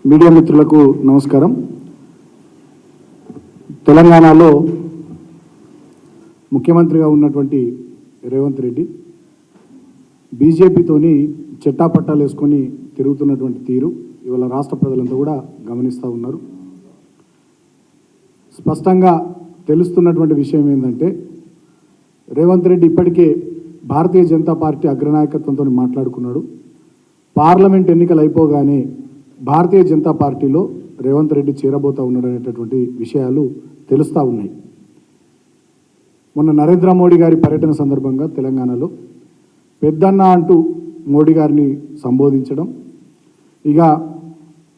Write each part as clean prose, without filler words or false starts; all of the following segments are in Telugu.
మీడియా మిత్రులకు నమస్కారం. తెలంగాణలో ముఖ్యమంత్రిగా ఉన్నటువంటి రేవంత్ రెడ్డి బీజేపీతోని చెట్టాపట్టాలు వేసుకొని తిరుగుతున్నటువంటి తీరు ఇవాళ రాష్ట్ర ప్రజలంతా కూడా గమనిస్తూ ఉన్నారు. స్పష్టంగా తెలుస్తున్నటువంటి విషయం ఏంటంటే రేవంత్ రెడ్డి ఇప్పటికే భారతీయ జనతా పార్టీ అగ్రనాయకత్వంతో మాట్లాడుకున్నాడు. పార్లమెంట్ ఎన్నికలు అయిపోగానే భారతీయ జనతా పార్టీలో రేవంత్ రెడ్డి చేరబోతూ ఉన్నాడు అనేటటువంటి విషయాలు తెలుస్తూ ఉన్నాయి. మొన్న నరేంద్ర మోడీ గారి పర్యటన సందర్భంగా తెలంగాణలో పెద్దన్న అంటూ మోడీ గారిని సంబోధించడం, ఇక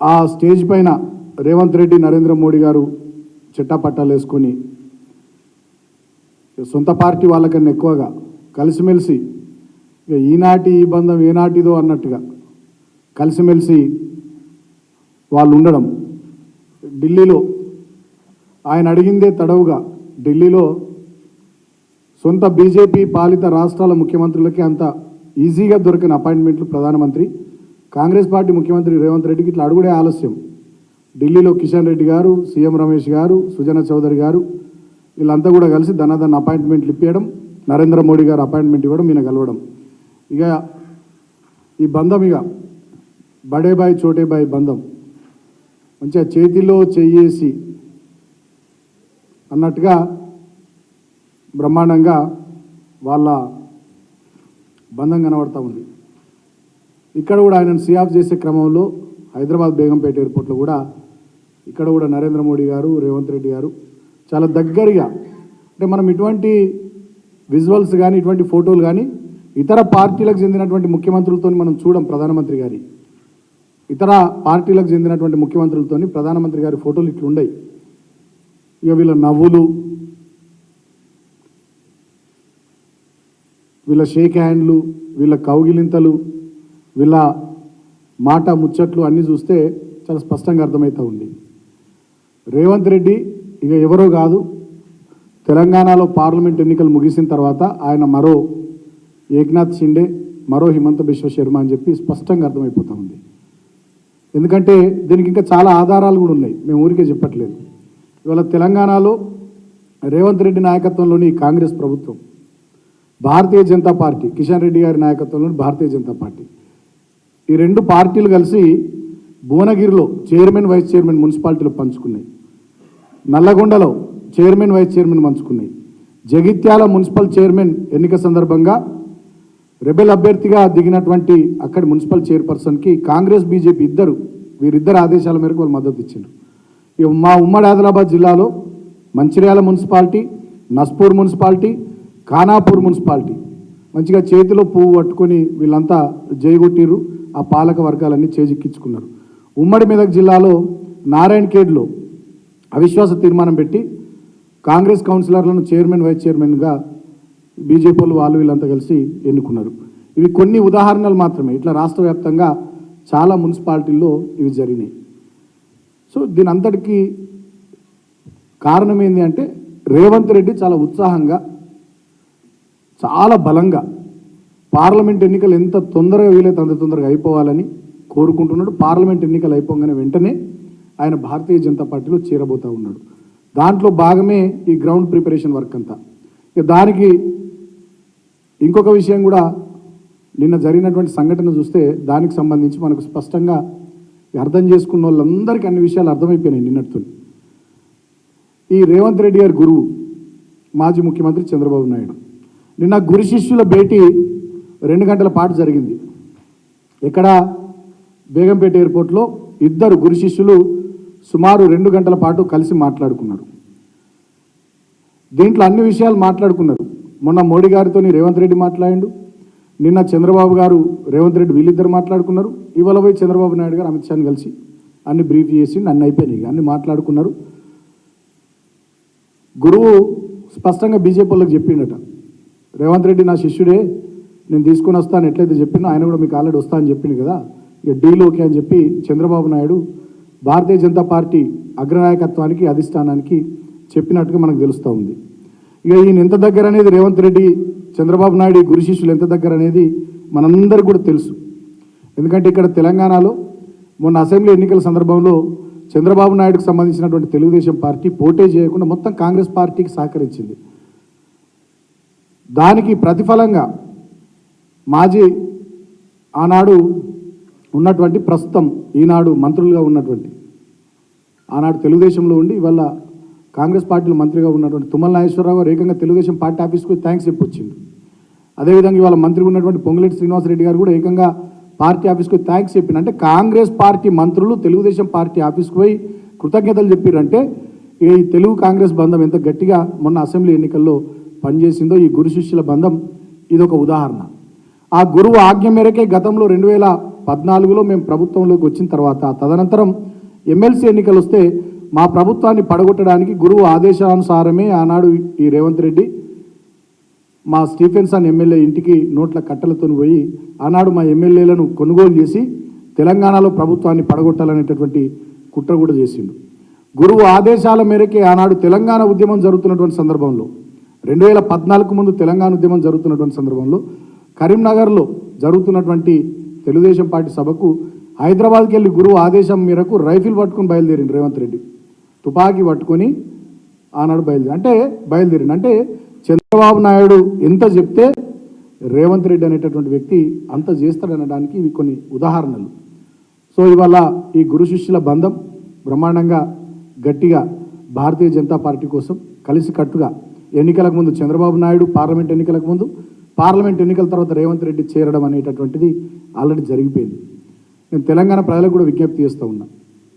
ఆ స్టేజ్ పైన రేవంత్ రెడ్డి నరేంద్ర మోడీ గారు చెట్టాపట్టాలు వేసుకొని సొంత పార్టీ వాళ్ళకన్నా ఎక్కువగా కలిసిమెలిసి ఇక ఈనాటి ఈ బంధం ఏనాటిదో అన్నట్టుగా కలిసిమెలిసి వాళ్ళు ఉండడం, ఢిల్లీలో ఆయన అడిగిందే తడవుగా ఢిల్లీలో సొంత బీజేపీ పాలిత రాష్ట్రాల ముఖ్యమంత్రులకి అంత ఈజీగా దొరికిన అపాయింట్మెంట్లు ప్రధానమంత్రి, కాంగ్రెస్ పార్టీ ముఖ్యమంత్రి రేవంత్ రెడ్డికి ఇట్లా అడుగుడే ఆలస్యం. ఢిల్లీలో కిషన్ రెడ్డి గారు, సీఎం రమేష్ గారు, సుజనా చౌదరి గారు వీళ్ళంతా కూడా కలిసి దన్న అపాయింట్మెంట్లు ఇప్పించడం, నరేంద్ర మోడీ గారు అపాయింట్మెంట్ ఇవ్వడం, ఈయన కలవడం. ఇక ఈ బంధం ఇక బడే బాయ్ చోటే బాయ్ బంధం మంచిగా చేతిలో చెయ్యేసి అన్నట్టుగా బ్రహ్మాండంగా వాళ్ళ బంధం కనబడతా ఉంది. ఇక్కడ కూడా ఆయనను సీఆఫ్ చేసే క్రమంలో హైదరాబాద్ బేగంపేట ఎయిర్పోర్ట్లో కూడా ఇక్కడ కూడా నరేంద్ర మోడీ గారు, రేవంత్ రెడ్డి గారు చాలా దగ్గరగా, అంటే మనం ఇటువంటి విజువల్స్ కానీ ఇటువంటి ఫోటోలు కానీ ఇతర పార్టీలకు చెందినటువంటి ముఖ్యమంత్రులతో మనం చూడం. ప్రధానమంత్రి గారి ఇతర పార్టీలకు చెందినటువంటి ముఖ్యమంత్రులతో ప్రధానమంత్రి గారి ఫోటోలు ఇట్లుండయి. ఇక వీళ్ళ నవ్వులు, వీళ్ళ షేక్ హ్యాండ్లు, వీళ్ళ కౌగిలింతలు, వీళ్ళ మాట ముచ్చట్లు అన్నీ చూస్తే చాలా స్పష్టంగా అర్థమవుతూ ఉంది. రేవంత్ రెడ్డి ఇక ఎవరో కాదు, తెలంగాణలో పార్లమెంట్ ఎన్నికలు ముగిసిన తర్వాత ఆయన మరో ఏక్నాథ్ షిండే, మరో హిమంత బిశ్వ శర్మ అని చెప్పి స్పష్టంగా అర్థమైపోతూ ఉంది. ఎందుకంటే దీనికి ఇంకా చాలా ఆధారాలు కూడా ఉన్నాయి, మేము ఊరికే చెప్పట్లేదు. ఇవాళ తెలంగాణలో రేవంత్ రెడ్డి నాయకత్వంలోని కాంగ్రెస్ ప్రభుత్వం, భారతీయ జనతా పార్టీ కిషన్ రెడ్డి గారి నాయకత్వంలోని భారతీయ జనతా పార్టీ, ఈ రెండు పార్టీలు కలిసి భువనగిరిలో చైర్మన్ వైస్ చైర్మన్ మున్సిపాలిటీలు పంచుకున్నాయి, నల్లగొండలో చైర్మన్ వైస్ చైర్మన్ పంచుకున్నాయి, జగిత్యాల మున్సిపల్ చైర్మన్ ఎన్నిక సందర్భంగా రెబెల్ అభ్యర్థిగా దిగినటువంటి అక్కడి మున్సిపల్ చైర్పర్సన్కి కాంగ్రెస్ బీజేపీ వీరిద్దరు ఆదేశాల మేరకు వాళ్ళు మద్దతు ఇచ్చారు. ఇక మా ఉమ్మడి ఆదిలాబాద్ జిల్లాలో Mancherial municipality, Naspur municipality, Khanapur municipality మంచిగా చేతిలో పువ్వు పట్టుకొని వీళ్ళంతా జైగొట్టిర్రు, ఆ పాలక వర్గాలన్నీ చేజిక్కించుకున్నారు. ఉమ్మడి మెదక్ జిల్లాలో నారాయణఖేడ్లో అవిశ్వాస తీర్మానం పెట్టి కాంగ్రెస్ కౌన్సిలర్లను చైర్మన్ వైస్ చైర్మన్గా బీజేపీ వాళ్ళు వీళ్ళంతా కలిసి ఎన్నుకున్నారు. ఇవి కొన్ని ఉదాహరణలు మాత్రమే, ఇట్లా రాష్ట్ర వ్యాప్తంగా చాలా మున్సిపాలిటీల్లో ఇవి జరిగినాయి. సో దీని అంతటికీ కారణం ఏంటి అంటే రేవంత్ రెడ్డి చాలా ఉత్సాహంగా, చాలా బలంగా పార్లమెంట్ ఎన్నికలు ఎంత తొందరగా వీలైతే అంత తొందరగా అయిపోవాలని కోరుకుంటున్నాడు. పార్లమెంట్ ఎన్నికలు అయిపోగానే వెంటనే ఆయన భారతీయ జనతా పార్టీలో చేరబోతూ ఉన్నాడు. దాంట్లో భాగమే ఈ గ్రౌండ్ ప్రిపరేషన్ వర్క్ అంతా. ఇక దానికి ఇంకొక విషయం కూడా, నిన్న జరిగినటువంటి సంఘటన చూస్తే దానికి సంబంధించి మనకు స్పష్టంగా అర్థం చేసుకున్న వాళ్ళందరికీ అన్ని విషయాలు అర్థమైపోయినాయి నిన్నటితో. ఈ రేవంత్ రెడ్డి గారి గురువు మాజీ ముఖ్యమంత్రి చంద్రబాబు నాయుడు నిన్న గురు శిష్యుల భేటీ 2 గంటల పాటు జరిగింది. ఇక్కడ బేగంపేట ఎయిర్పోర్ట్లో ఇద్దరు గురు శిష్యులు సుమారు 2 గంటల పాటు కలిసి మాట్లాడుకున్నారు. దీంట్లో అన్ని విషయాలు మాట్లాడుకున్నారు. మొన్న మోడీ గారితో రేవంత్ రెడ్డి మాట్లాడిండు, నిన్న చంద్రబాబు గారు రేవంత్ రెడ్డి వీళ్ళిద్దరు మాట్లాడుకున్నారు. ఇవాళ పోయి చంద్రబాబు నాయుడు గారు అమిత్ షాని కలిసి అన్ని బ్రీఫ్ చేసి అన్ని అయిపోయినాయి, అన్ని మాట్లాడుకున్నారు. గురువు స్పష్టంగా బీజేపీ వాళ్ళకి చెప్పిండట, రేవంత్ రెడ్డి నా శిష్యుడే, నేను తీసుకొని వస్తాను ఎట్లయితే చెప్పినా ఆయన కూడా మీకు ఆల్రెడీ వస్తా అని చెప్పింది కదా, ఇక డీల్ ఓకే అని చెప్పి చంద్రబాబు నాయుడు భారతీయ జనతా పార్టీ అగ్రనాయకత్వానికి అధిష్టానానికి చెప్పినట్టుగా మనకు తెలుస్తూ ఉంది. ఇక ఈయన ఎంత దగ్గర అనేది రేవంత్ రెడ్డి చంద్రబాబు నాయుడు గురు శిష్యులు ఎంత దగ్గర అనేది మనందరికీ కూడా తెలుసు. ఎందుకంటే ఇక్కడ తెలంగాణలో మొన్న అసెంబ్లీ ఎన్నికల సందర్భంలో చంద్రబాబు నాయుడుకు సంబంధించినటువంటి తెలుగుదేశం పార్టీ పోటీ చేయకుండా మొత్తం కాంగ్రెస్ పార్టీకి సహకరించింది. దానికి ప్రతిఫలంగా మాజీ ఆనాడు ఉన్నటువంటి ప్రస్తుతం ఈనాడు మంత్రులుగా ఉన్నటువంటి ఆనాడు తెలుగుదేశంలో ఉండి ఇవాళ కాంగ్రెస్ పార్టీలో మంత్రిగా ఉన్నటువంటి తుమ్మల నాగేశ్వరరావు గారు ఏకంగా తెలుగుదేశం పార్టీ ఆఫీస్కి థ్యాంక్స్ చెప్పొచ్చిండు. అదేవిధంగా ఇవాళ మంత్రిగా ఉన్నటువంటి పొంగులేటి శ్రీనివాసరెడ్డి గారు కూడా ఏకంగా పార్టీ ఆఫీస్కి థ్యాంక్స్ చెప్పిన అంటే కాంగ్రెస్ పార్టీ మంత్రులు తెలుగుదేశం పార్టీ ఆఫీస్కి పోయి కృతజ్ఞతలు చెప్పారంటే ఈ తెలుగు కాంగ్రెస్ బంధం ఎంత గట్టిగా మొన్న అసెంబ్లీ ఎన్నికల్లో పనిచేసిందో ఈ గురు శిష్యుల బంధం ఇదొక ఉదాహరణ. ఆ గురువు ఆజ్ఞ మేరకే గతంలో 2014లో మేము ప్రభుత్వంలోకి వచ్చిన తర్వాత తదనంతరం ఎమ్మెల్సీ ఎన్నికలు వస్తే మా ప్రభుత్వాన్ని పడగొట్టడానికి గురువు ఆదేశానుసారమే ఆనాడు ఈ రేవంత్ రెడ్డి మా స్టీఫెన్సన్ ఎమ్మెల్యే ఇంటికి నోట్ల కట్టలతో పోయి ఆనాడు మా ఎమ్మెల్యేలను కొనుగోలు చేసి తెలంగాణలో ప్రభుత్వాన్ని పడగొట్టాలనేటటువంటి కుట్ర కూడా చేసిండు. గురువు ఆదేశాల మేరకే ఆనాడు తెలంగాణ ఉద్యమం జరుగుతున్నటువంటి సందర్భంలో 2014 ముందు తెలంగాణ ఉద్యమం జరుగుతున్నటువంటి సందర్భంలో కరీంనగర్లో జరుగుతున్నటువంటి తెలుగుదేశం పార్టీ సభకు హైదరాబాద్కి వెళ్ళి గురువు ఆదేశం మేరకు రైఫిల్ పట్టుకొని బయలుదేరిండు రేవంత్ రెడ్డి. తుపాకీ పట్టుకొని ఆనాడు బయలుదేరిండు. అంటే చంద్రబాబు నాయుడు ఎంత చెప్తే రేవంత్ రెడ్డి అనేటటువంటి వ్యక్తి అంత చేస్తాడనడానికి ఇవి కొన్ని ఉదాహరణలు. సో ఇవాళ ఈ గురు శిష్యుల బంధం బ్రహ్మాండంగా గట్టిగా భారతీయ జనతా పార్టీ కోసం కలిసికట్టుగా ఎన్నికలకు ముందు చంద్రబాబు నాయుడు పార్లమెంట్ ఎన్నికలకు ముందు, పార్లమెంట్ ఎన్నికల తర్వాత రేవంత్ రెడ్డి చేరడం అనేటటువంటిది ఆల్రెడీ జరిగిపోయింది. నేను తెలంగాణ ప్రజలకు కూడా విజ్ఞప్తి చేస్తూ ఉన్నా,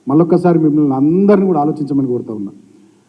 మళ్ళొక్కసారి మిమ్మల్ని అందరినీ కూడా ఆలోచించమని కోరుతా ఉన్నా.